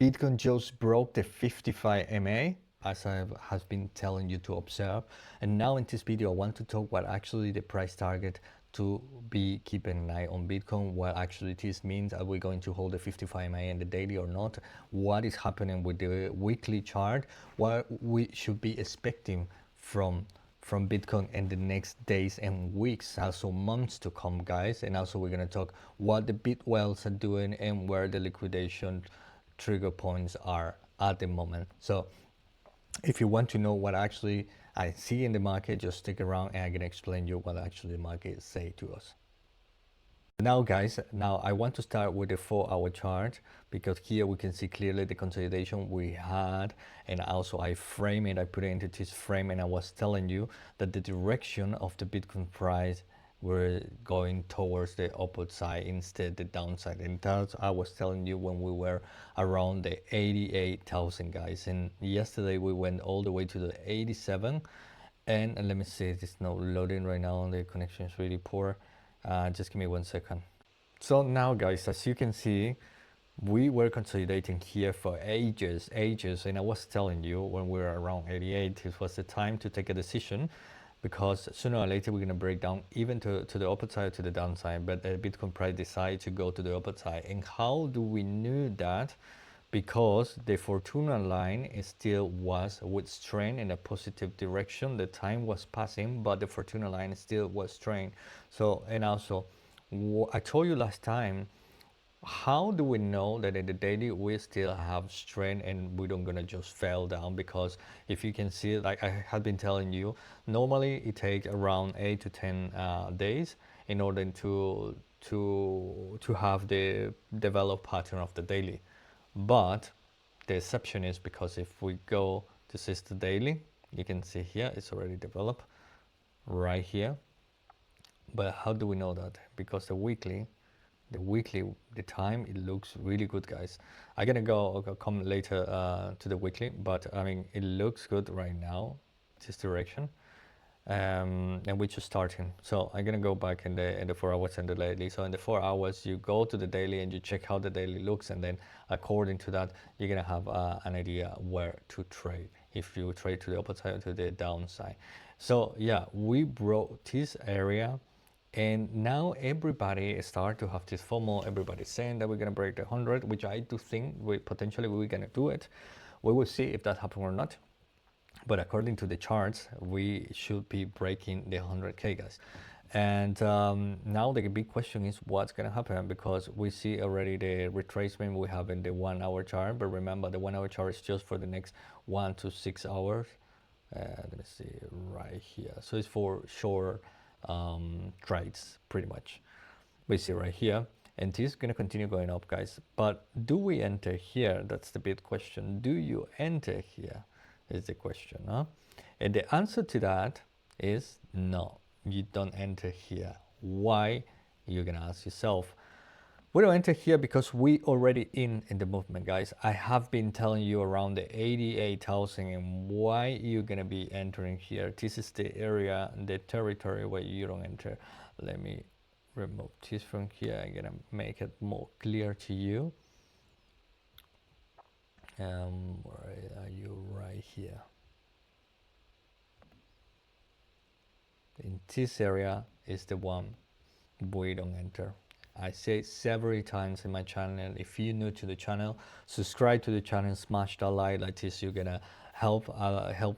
Bitcoin just broke the 55 MA, as I have been telling you to observe. And now in this video, I want to talk what actually the price target to be keeping an eye on Bitcoin, what actually this means. Are we going to hold the 55 MA in the daily or not? What is happening with the weekly chart? What we should be expecting from Bitcoin in the next days and weeks, also months to come, guys. And also we're going to talk what the bit whales are doing and where the liquidation trigger points are at the moment. So if you want to know what actually I see in the market, just stick around and I'm going to explain you what actually the market say to us. Now guys, now I want to start with the 4-hour chart, because here we can see clearly the consolidation we had, and also I frame it, I put it into this frame, and I was telling you that the direction of the Bitcoin price were going towards the upward side instead the downside, and that's I was telling you when we were around the 88,000, guys. And yesterday we went all the way to the 87, and let me see, it's not loading right now, the connection is really poor. Just give me 1 second. So now guys, as you can see, we were consolidating here for ages, and I was telling you when we were around 88, it was the time to take a decision, because sooner or later we're going to break down even to the upside side, to the downside. But the Bitcoin price decided to go to the upside side. And how do we know that? Because the Fortuna line still was with strength in a positive direction. The time was passing, but the Fortuna line still was strength. So, and also, I told you last time, how do we know that in the daily we still have strength and we don't gonna just fall down? Because if you can see, like I have been telling you, normally it takes around 8 to 10 days in order to have the developed pattern of the daily. But the exception is because if we go, this is the daily, you can see here it's already developed right here. But how do we know that? Because the weekly, the time, it looks really good, guys. I'm gonna come later to the weekly, but I mean it looks good right now, this direction. And we're just starting. So I'm gonna go back in the 4 hours and the daily. So in the 4 hours, you go to the daily and you check how the daily looks, and then according to that, you're gonna have an idea where to trade. If you trade to the upside or to the downside. So yeah, we broke this area, and now everybody start to have this FOMO. Everybody's saying that we're gonna break the 100, which I do think we're gonna do it. We will see if that happens or not. But according to the charts, we should be breaking the 100K, guys. And now the big question is what's going to happen, because we see already the retracement we have in the 1 hour chart. But remember, the 1 hour chart is just for the next 1 to 6 hours. Let me see right here. So it's for short trades, pretty much. We see right here. And this is going to continue going up, guys. But do we enter here? That's the big question. Do you enter here? Is the question, huh? And the answer to that is no, you don't enter here. Why? You're gonna ask yourself. We don't enter here because we already in the movement, guys. I have been telling you around the 88,000, and why you're gonna be entering here. This is the area, the territory where you don't enter. Let me remove this from here. I'm gonna make it more clear to you. Where are you? Right here. In this area is the one we don't enter. I say several times in my channel, if you're new to the channel, subscribe to the channel, smash that like this. You're gonna help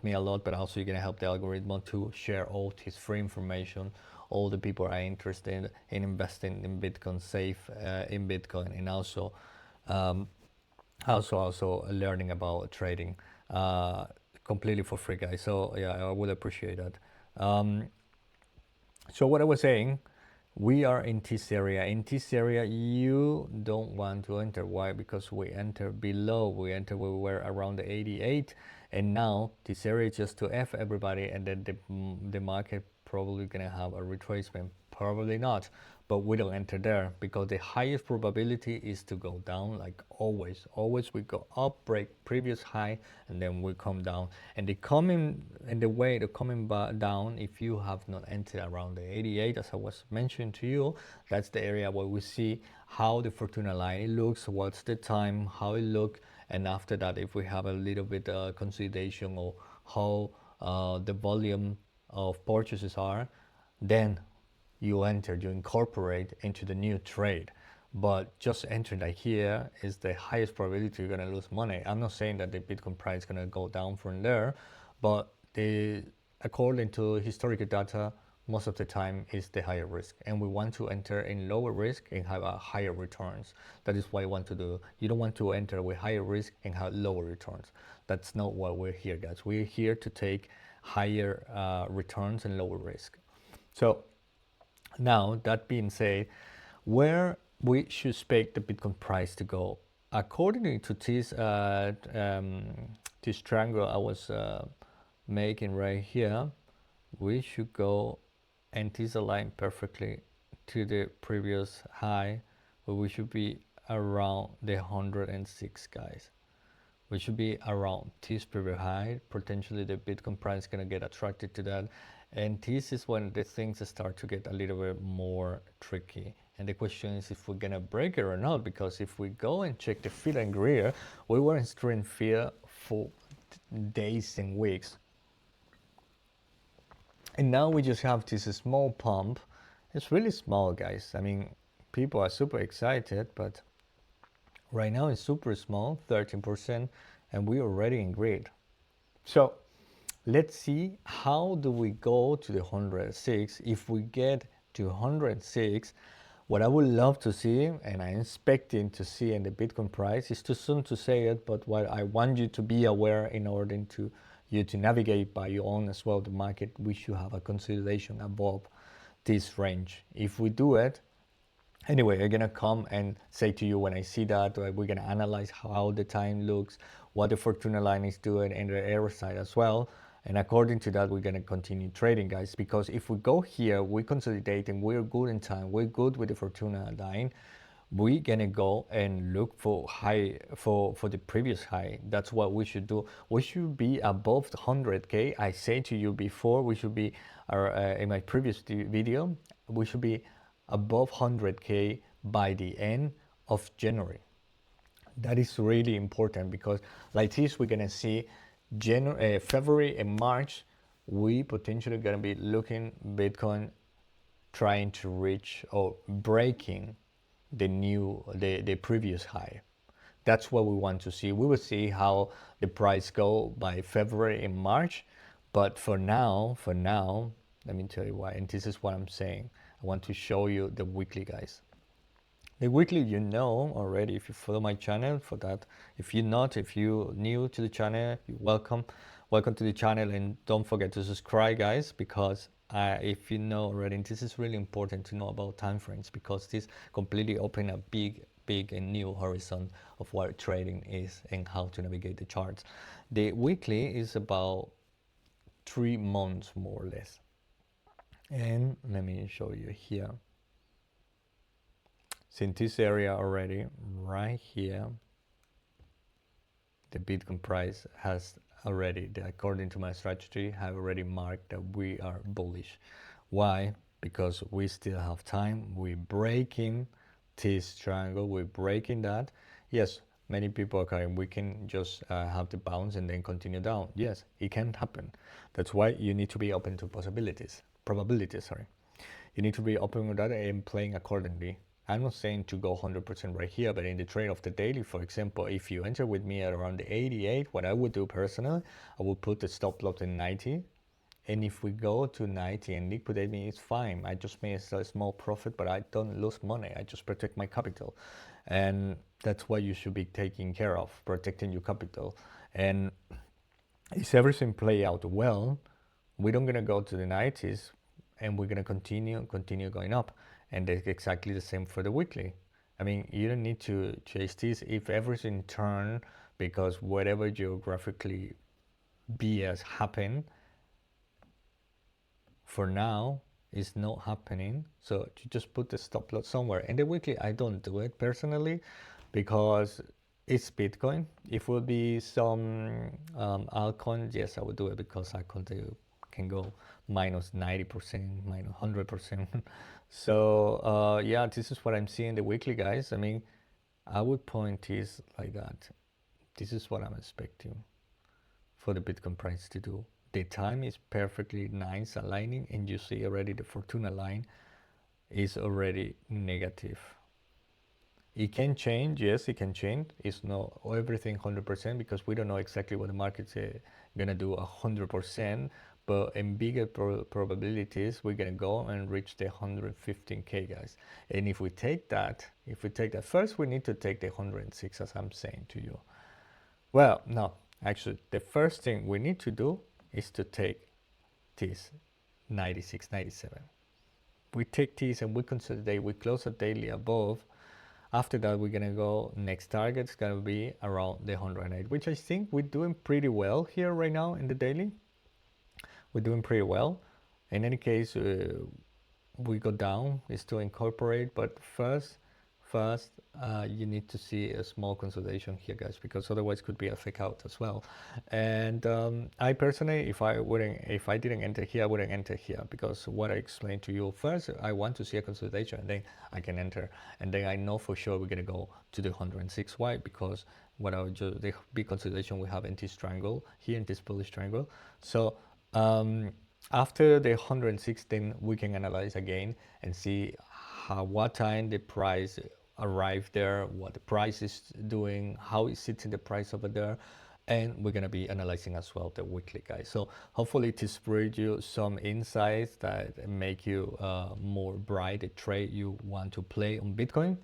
me a lot, but also you're gonna help the algorithm to share all this free information. All the people are interested in investing in Bitcoin, safe in Bitcoin, and also learning about trading completely for free, guys. So yeah, I would appreciate that. So what I was saying, we are in this area. In this area, you don't want to enter. Why? Because we enter below. We enter where we were around the 88, and now this area is just to F everybody, and then the market probably gonna have a retracement. Probably not, but we don't enter there because the highest probability is to go down, like always. Always we go up, break previous high, and then we come down. And the coming down, if you have not entered around the 88, as I was mentioning to you, that's the area where we see how the Fortuna line looks, what's the time, how it look, and after that, if we have a little bit consolidation or how the volume of purchases are, then you enter, you incorporate into the new trade. But just entering like here is the highest probability you're gonna lose money. I'm not saying that the Bitcoin price is gonna go down from there, but according to historical data, most of the time is the higher risk, and we want to enter in lower risk and have a higher returns. That is what you want to do. You don't want to enter with higher risk and have lower returns. That's not what we're here, guys. We're here to take higher returns and lower risk. So now, that being said, where we should expect the Bitcoin price to go? According to this triangle I was making right here, we should go, and this align perfectly to the previous high, where we should be around the 106, guys. We should be around this previous high. Potentially the Bitcoin price is going to get attracted to that, and this is when the things start to get a little bit more tricky. And the question is if we're going to break it or not, because if we go and check the fear and greer, we were in extreme fear for days and weeks, and now we just have this small pump. It's really small, guys. I mean, people are super excited, but right now it's super small, 13%, and we're already in green. So let's see, how do we go to the 106? If we get to 106, what I would love to see, and I'm expecting to see in the Bitcoin price, is too soon to say it, but what I want you to be aware in order to you to navigate by your own as well the market, we should have a consolidation above this range. If we do it, anyway, I'm gonna come and say to you when I see that, we're gonna analyze how the time looks, what the Fortuna line is doing, and the error side as well. And according to that, we're gonna continue trading, guys. Because if we go here, we consolidate and we're good in time, we're good with the Fortuna line, we're gonna go and look for high for the previous high. That's what we should do. We should be above 100k. I said to you before, we should be in my previous video, we should be above 100k by the end of January. That is really important, because like this, we're gonna see February and March, we potentially gonna be looking Bitcoin trying to reach or breaking the previous high. That's what we want to see. We will see how the price go by February and March, but for now, let me tell you why, and this is what I'm saying. I want to show you the weekly, guys. The weekly, you know already if you follow my channel. For that, if you're not, if you're new to the channel, you're welcome to the channel, and don't forget to subscribe, guys, because if you know already, this is really important to know about time frames, because this completely open a big and new horizon of what trading is and how to navigate the charts. The weekly is about 3 months more or less, and let me show you here. Since this area already, right here, the Bitcoin price has already, according to my strategy, have already marked that we are bullish. Why? Because we still have time. We're breaking this triangle. We're breaking that. Yes, many people are saying we can just have the bounce and then continue down. Yes, it can happen. That's why you need to be open to probabilities. Sorry, you need to be open with that and playing accordingly. I'm not saying to go 100% right here, but in the trade of the daily, for example, if you enter with me at around the 88, what I would do personally, I would put the stop loss in 90. And if we go to 90 and liquidate me, it's fine. I just made a small profit, but I don't lose money. I just protect my capital. And that's what you should be taking care of, protecting your capital. And if everything play out well, we're not gonna go to the 90s, and we're gonna continue going up. And it's exactly the same for the weekly. I mean, you don't need to chase this. If everything turn because whatever geographically BS happen, for now is not happening. So you just put the stop loss somewhere. And the weekly, I don't do it personally because it's Bitcoin. If it would be some altcoin, yes, I would do it, because altcoin can go minus 90%, minus 100%. So yeah, this is what I'm seeing the weekly, guys. I mean, I would point this like that. This is what I'm expecting for the Bitcoin price to do. The time is perfectly nice aligning, and you see already the Fortuna line is already negative. It can change, yes, it can change. It's not everything 100% because we don't know exactly what the market's gonna do 100%. But in bigger probabilities, we're gonna go and reach the 115K, guys. And if we take that, first we need to take the 106, as I'm saying to you. Well, no, actually, the first thing we need to do is to take this 96, 97. We take this and we consolidate, we close a daily above. After that, we're gonna go, next target's gonna be around the 108, which I think we're doing pretty well here right now in the daily. We're doing pretty well. In any case, we go down, is to incorporate, but first, you need to see a small consolidation here, guys, because otherwise could be a fake out as well. And I personally, if I didn't enter here, I wouldn't enter here, because what I explained to you first, I want to see a consolidation, and then I can enter, and then I know for sure we're gonna go to the 106. Why? Because what I just, the big consolidation we have in this triangle here, in this bullish triangle. So after the 106, then we can analyze again and see what time the price arrived there, what the price is doing, how it sits in the price over there, and we're gonna be analyzing as well the weekly, guys. So hopefully to spread you some insights that make you more bright the trade you want to play on Bitcoin.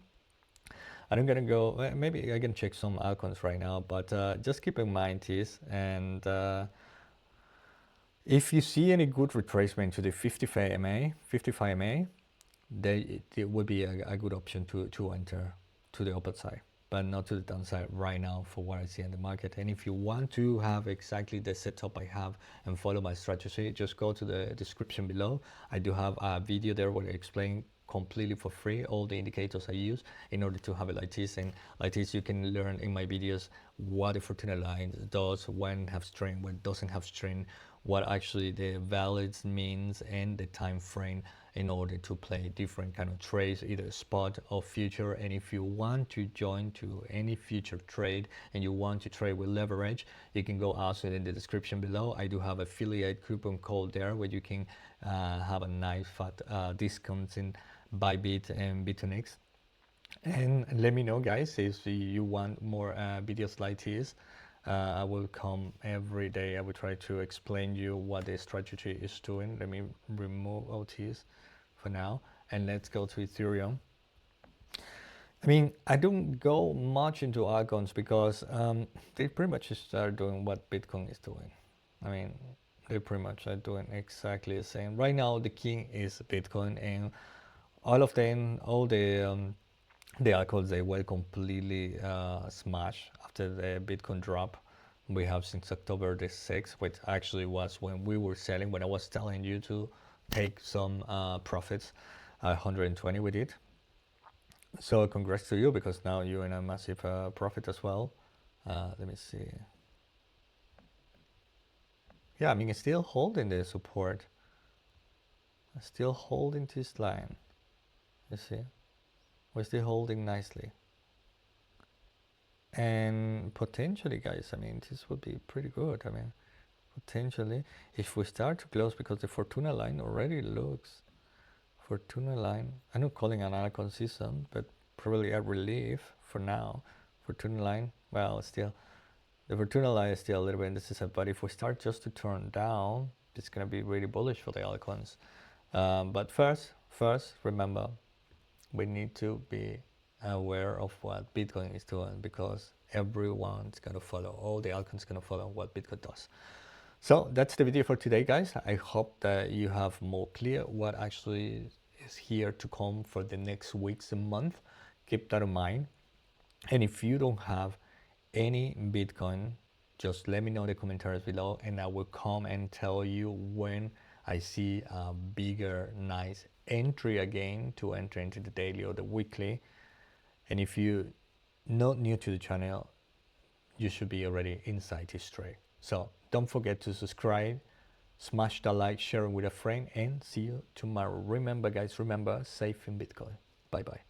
I'm gonna go, maybe I can check some altcoins right now, but just keep in mind this, and if you see any good retracement to the 55 MA, then it would be a good option to enter to the upper side, but not to the downside right now for what I see in the market. And if you want to have exactly the setup I have and follow my strategy, just go to the description below. I do have a video there where I explain completely for free all the indicators I use in order to have it like this. And like this, you can learn in my videos what the Fortuna line does, when it has strength, when it doesn't have strength, what actually the valids means, and the time frame in order to play different kind of trades, either spot or future. And if you want to join to any future trade and you want to trade with leverage, you can go also in the description below. I do have affiliate coupon code there where you can have a nice fat discounts in Bybit and Bitfinex. And let me know, guys, if you want more videos like this. I will come every day. I will try to explain you what the strategy is doing. Let me remove OTs for now, and let's go to Ethereum. I mean, I don't go much into altcoins because they pretty much start doing what Bitcoin is doing. I mean, they pretty much are doing exactly the same. Right now, the king is Bitcoin, and all of them, all the altcoins, they were completely smashed after the Bitcoin drop we have since October the 6th, which actually was when we were selling, when I was telling you to take some profits, 120 we did. So congrats to you, because now you're in a massive profit as well. Let me see. Yeah, I mean, it's still holding the support. Still holding this line. You see? We're still holding nicely. And potentially, guys, I mean, this would be pretty good. I mean, potentially, if we start to close, because the Fortuna line already looks, Fortuna line, I'm not calling an consistent, but probably a relief for now. Fortuna line, well, still, the Fortuna line is still a little bit indecisive, but if we start just to turn down, it's going to be really bullish for the altcoins. But first, remember, we need to be aware of what Bitcoin is doing, because everyone's going to follow, all the altcoins going to follow what Bitcoin does. So that's the video for today, guys. I hope that you have more clear what actually is here to come for the next weeks and month. Keep that in mind. And if you don't have any Bitcoin, just let me know in the commentaries below, and I will come and tell you when I see a bigger, nice entry again to enter into the daily or the weekly. And if you're not new to the channel, you should be already inside this trade. So don't forget to subscribe, smash that like, share it with a friend, and see you tomorrow. Remember, guys, remember, safe in Bitcoin. Bye-bye.